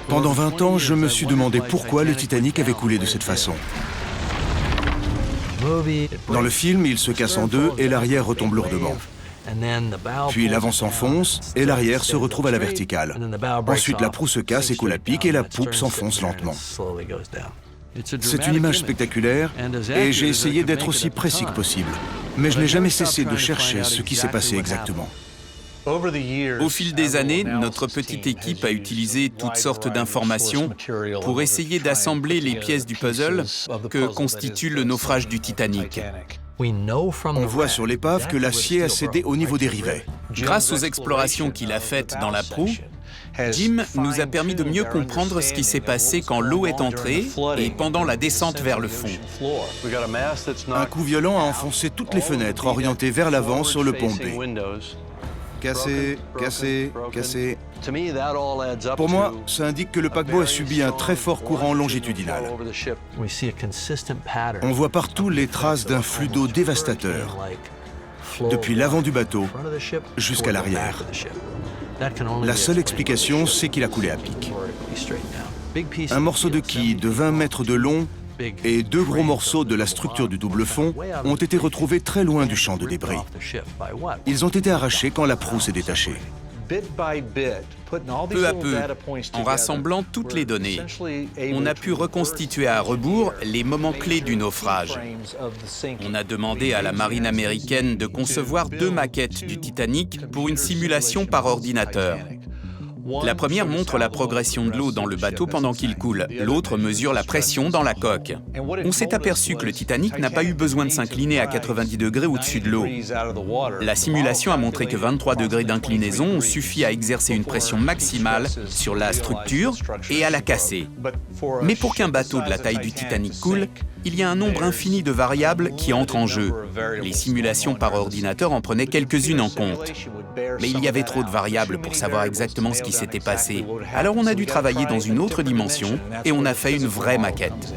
Pendant 20 ans, je me suis demandé pourquoi le Titanic avait coulé de cette façon. Dans le film, il se casse en deux et l'arrière retombe lourdement. Puis l'avant s'enfonce et l'arrière se retrouve à la verticale. Ensuite, la proue se casse et coule à pic et la poupe s'enfonce lentement. C'est une image spectaculaire et j'ai essayé d'être aussi précis que possible. Mais je n'ai jamais cessé de chercher ce qui s'est passé exactement. Au fil des années, notre petite équipe a utilisé toutes sortes d'informations pour essayer d'assembler les pièces du puzzle que constitue le naufrage du Titanic. On voit sur l'épave que l'acier a cédé au niveau des rivets. Grâce aux explorations qu'il a faites dans la proue, Jim nous a permis de mieux comprendre ce qui s'est passé quand l'eau est entrée et pendant la descente vers le fond. Un coup violent a enfoncé toutes les fenêtres orientées vers l'avant sur le pont B. Cassé, cassé, cassé. Pour moi, ça indique que le paquebot a subi un très fort courant longitudinal. On voit partout les traces d'un flux d'eau dévastateur, depuis l'avant du bateau jusqu'à l'arrière. La seule explication, c'est qu'il a coulé à pic. Un morceau de quille de 20 mètres de long et 2 gros morceaux de la structure du double fond ont été retrouvés très loin du champ de débris. Ils ont été arrachés quand la proue s'est détachée. Peu à peu, en rassemblant toutes les données, on a pu reconstituer à rebours les moments clés du naufrage. On a demandé à la marine américaine de concevoir 2 maquettes du Titanic pour une simulation par ordinateur. La première montre la progression de l'eau dans le bateau pendant qu'il coule. L'autre mesure la pression dans la coque. On s'est aperçu que le Titanic n'a pas eu besoin de s'incliner à 90 degrés au-dessus de l'eau. La simulation a montré que 23 degrés d'inclinaison ont suffi à exercer une pression maximale sur la structure et à la casser. Mais pour qu'un bateau de la taille du Titanic coule, il y a un nombre infini de variables qui entrent en jeu. Les simulations par ordinateur en prenaient quelques-unes en compte. Mais il y avait trop de variables pour savoir exactement ce qui s'était passé. Alors on a dû travailler dans une autre dimension et on a fait une vraie maquette.